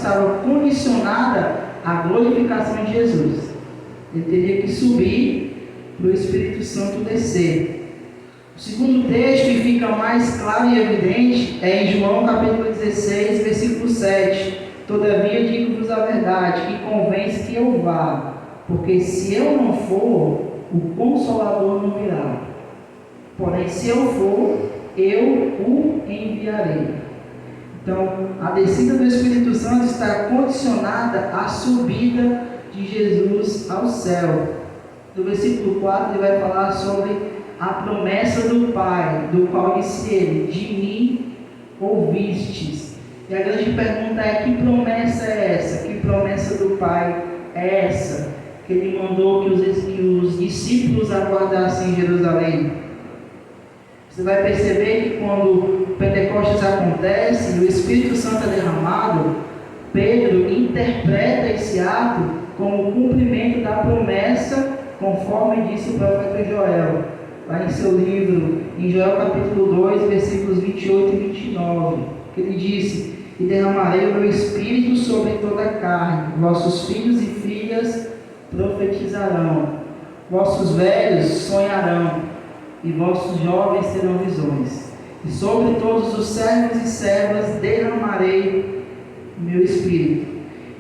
estava condicionada à glorificação de Jesus. Ele teria que subir para o Espírito Santo descer. O segundo texto, que fica mais claro e evidente, é em João capítulo 16, versículo 7. Todavia digo-vos a verdade, que convém que eu vá, porque se eu não for, o Consolador não virá. Porém, se eu for, eu o enviarei. Então, a descida do Espírito Santo está condicionada à subida de Jesus ao céu. No versículo 4, ele vai falar sobre a promessa do Pai, do qual disse ele: de mim ouvistes. E a grande pergunta é: que promessa é essa? Que promessa do Pai é essa? Que ele mandou que os discípulos aguardassem em Jerusalém. Você vai perceber que quando Pentecostes acontece e o Espírito Santo é derramado, Pedro interpreta esse ato como cumprimento da promessa, conforme disse o profeta Joel, lá em seu livro, em Joel capítulo 2, versículos 28 e 29, que ele disse: e derramarei o meu Espírito sobre toda a carne, vossos filhos e filhas profetizarão, vossos velhos sonharão, e vossos jovens terão visões, e sobre todos os servos e servas derramarei o meu Espírito.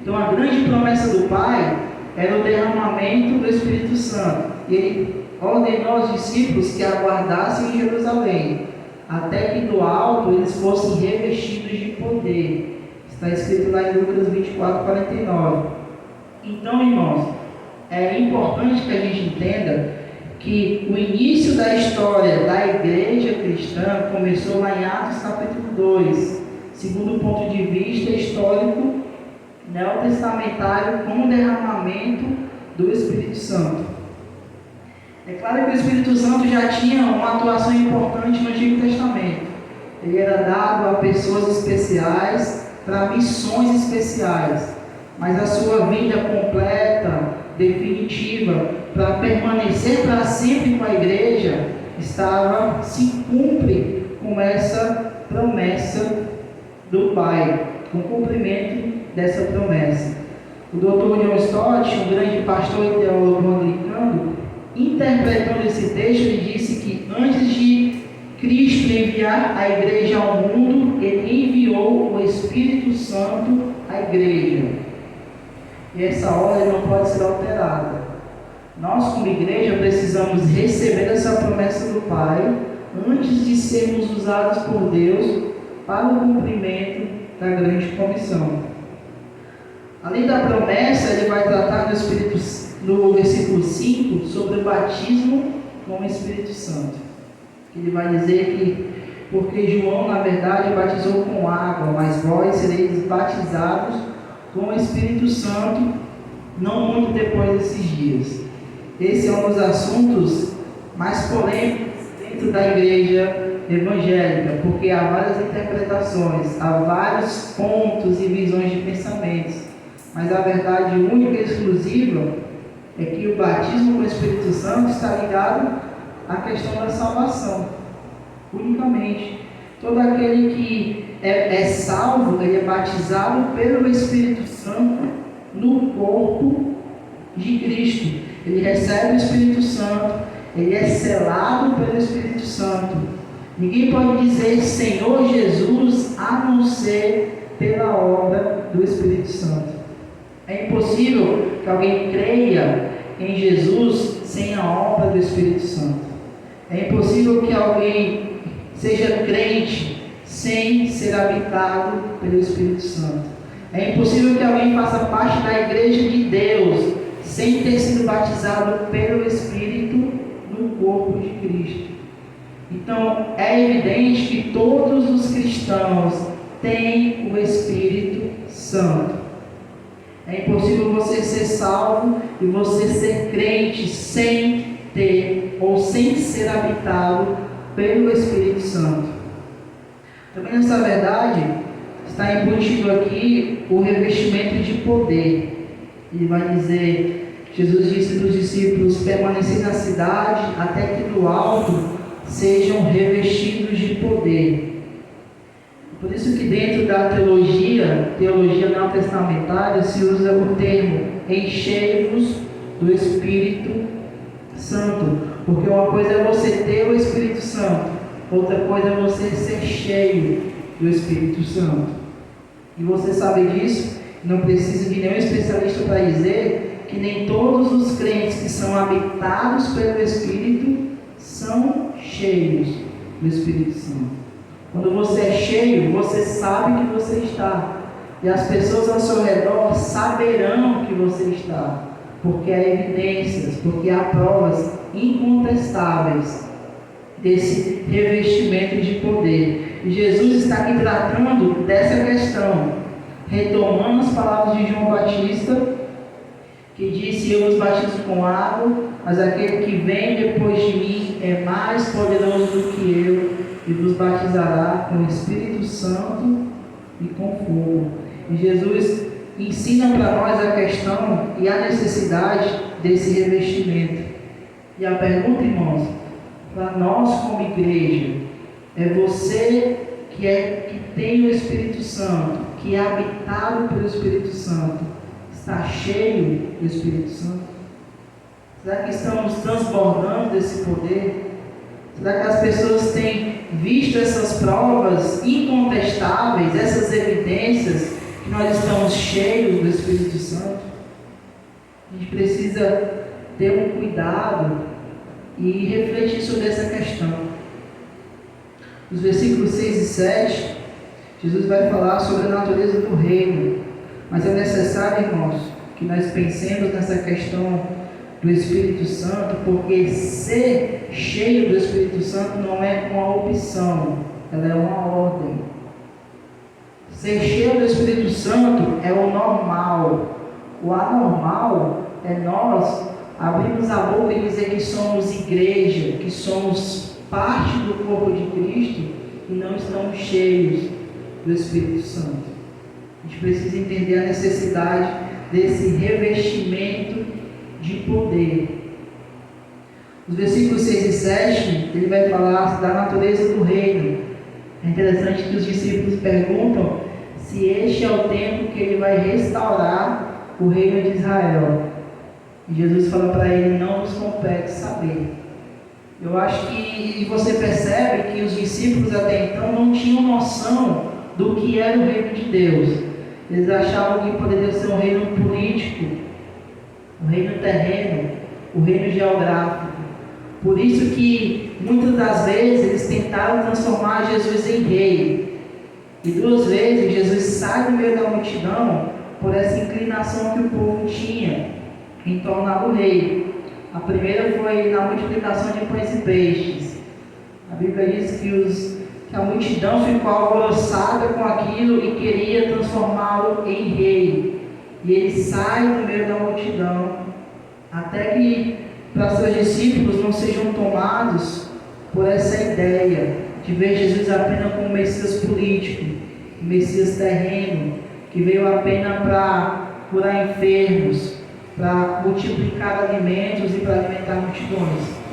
Então a grande promessa do Pai era o derramamento do Espírito Santo, e ele ordenou aos discípulos que aguardassem em Jerusalém, até que do alto eles fossem revestidos de poder. Está escrito lá em Lucas 24, 49. Então, irmãos, é importante que a gente entenda que o início da história da igreja cristã começou lá em Atos capítulo 2, segundo o ponto de vista histórico neotestamentário, com o derramamento do Espírito Santo. É claro que o Espírito Santo já tinha uma atuação importante no Antigo Testamento. Ele era dado a pessoas especiais para missões especiais, mas a sua vinda completa, definitiva, para permanecer para sempre com a igreja, se cumpre com essa promessa do Pai, com o cumprimento dessa promessa. O Dr. John Stott, um grande pastor e teólogo anglicano, interpretando esse texto, ele disse que antes de Cristo enviar a igreja ao mundo, ele enviou o Espírito Santo à igreja. E essa ordem não pode ser alterada. Nós, como igreja, precisamos receber essa promessa do Pai antes de sermos usados por Deus para o cumprimento da grande comissão. Além da promessa, ele vai tratar no versículo 5 sobre o batismo com o Espírito Santo. Ele vai dizer que, porque João, na verdade, batizou com água, mas vós sereis batizados com o Espírito Santo não muito depois desses dias. Esse é um dos assuntos mais polêmicos dentro da igreja evangélica, porque há várias interpretações, há vários pontos e visões de pensamentos, mas a verdade única e exclusiva é que o batismo com o Espírito Santo está ligado à questão da salvação, unicamente. Todo aquele que é salvo, ele é batizado pelo Espírito Santo no corpo de Cristo. Ele recebe o Espírito Santo, ele é selado pelo Espírito Santo. Ninguém pode dizer Senhor Jesus a não ser pela obra do Espírito Santo. É impossível que alguém creia em Jesus sem a obra do Espírito Santo. É impossível que alguém seja crente sem ser habitado pelo Espírito Santo. É impossível que alguém faça parte da igreja de Deus sem ter sido batizado pelo Espírito no corpo de Cristo. Então, é evidente que todos os cristãos têm o Espírito Santo. É impossível você ser salvo e você ser crente sem ter ou sem ser habitado pelo Espírito Santo. Também nessa verdade está embutido aqui o revestimento de poder. Ele vai dizer, Jesus disse para os discípulos: permanecer na cidade até que do alto sejam revestidos de poder. Por isso que dentro da teologia neotestamentária, se usa o termo enchei-vos do Espírito Santo. Porque uma coisa é você ter o Espírito Santo, outra coisa é você ser cheio do Espírito Santo. E você sabe disso, não precisa de nenhum especialista para dizer que nem todos os crentes que são habitados pelo Espírito são cheios do Espírito Santo. Quando você é cheio, você sabe que você está. E as pessoas ao seu redor saberão que você está. Porque há evidências, porque há provas incontestáveis desse revestimento de poder. E Jesus está aqui tratando dessa questão, retomando as palavras de João Batista, que disse: eu vos batizo com água, mas aquele que vem depois de mim é mais poderoso do que eu, e vos batizará com o Espírito Santo e com fogo. E Jesus ensina para nós a questão e a necessidade desse revestimento. E a pergunta, irmãos, para nós como igreja, é você que tem o Espírito Santo, que é habitado pelo Espírito Santo, está cheio do Espírito Santo? Será que estamos transbordando desse poder? Será que as pessoas têm visto essas provas incontestáveis, essas evidências, que nós estamos cheios do Espírito Santo? A gente precisa ter um cuidado e refletir sobre essa questão. Nos versículos 6 e 7, Jesus vai falar sobre a natureza do reino. Mas é necessário, irmãos, que nós pensemos nessa questão do Espírito Santo, porque ser cheio do Espírito Santo não é uma opção, ela é uma ordem. Ser cheio do Espírito Santo é o normal. O anormal é nós abrirmos a boca e dizer que somos igreja, que somos parte do corpo de Cristo e não estamos cheios do Espírito Santo. A gente precisa entender a necessidade desse revestimento de poder. Nos versículos 6 e 7, ele vai falar da natureza do reino. É interessante que os discípulos perguntam se este é o tempo que ele vai restaurar o reino de Israel. E Jesus fala para ele: não nos compete saber. Eu acho que você percebe que os discípulos até então não tinham noção do que era o reino de Deus. Eles achavam que poderia ser um reino político, um reino terreno, um reino geográfico. Por isso que muitas das vezes eles tentaram transformar Jesus em rei. E 2 vezes Jesus sai do meio da multidão por essa inclinação que o povo tinha em torná-lo rei. A primeira foi na multiplicação de pães e peixes. A Bíblia diz que a multidão ficou alvoroçada com aquilo e queria transformá-lo em rei. E ele sai do meio da multidão, até que para seus discípulos não sejam tomados por essa ideia de ver Jesus apenas como um Messias político, um Messias terreno, que veio apenas para curar enfermos, para multiplicar alimentos e para alimentar multidões.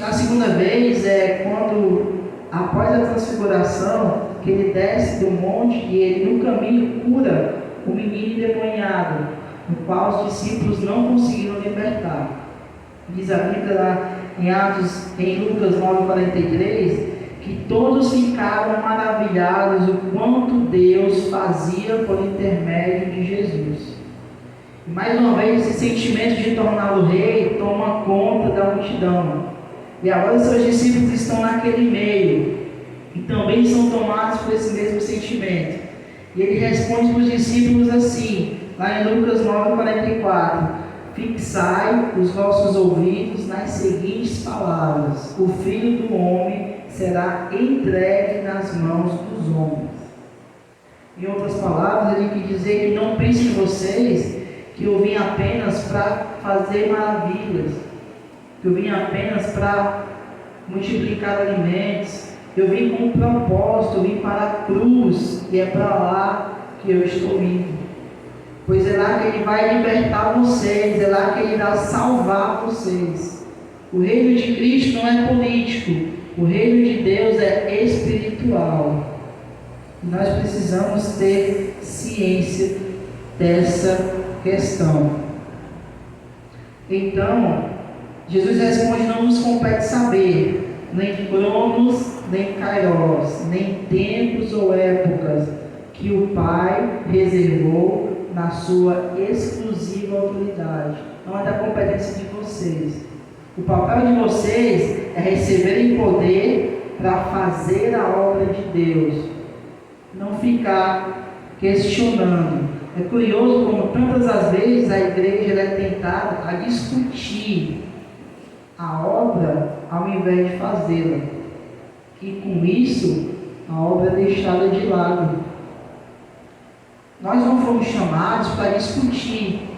A segunda vez é quando, após a transfiguração, que ele desce do monte e ele no caminho cura o menino endemoniado, no qual os discípulos não conseguiram libertar. Diz a Bíblia lá em Lucas 9,43, que todos ficaram maravilhados o quanto Deus fazia por intermédio de Jesus. E mais uma vez esse sentimento de torná-lo rei toma conta da multidão. E agora seus discípulos estão naquele meio e também são tomados por esse mesmo sentimento. E ele responde para os discípulos assim, lá em Lucas 9,44: fixai os vossos ouvidos nas seguintes palavras: o Filho do Homem será entregue nas mãos dos homens. Em outras palavras, ele quer dizer que não pensem vocês que eu vim apenas para fazer maravilhas, que eu vim apenas para multiplicar alimentos. Eu vim com um propósito, eu vim para a cruz, e é para lá que eu estou indo. Pois é lá que ele vai libertar vocês, é lá que ele irá salvar vocês. O reino de Cristo não é político, O reino de Deus é espiritual. E nós precisamos ter ciência dessa questão. Então, Jesus responde: não nos compete saber, nem cronos, nem kairos, nem tempos ou épocas que o Pai reservou na sua exclusiva autoridade. Não é da competência de vocês. O papel de vocês é receberem poder para fazer a obra de Deus, não ficar questionando. É curioso como tantas as vezes a igreja é tentada a discutir a obra ao invés de fazê-la, e com isso a obra é deixada de lado. Nós não fomos chamados para discutir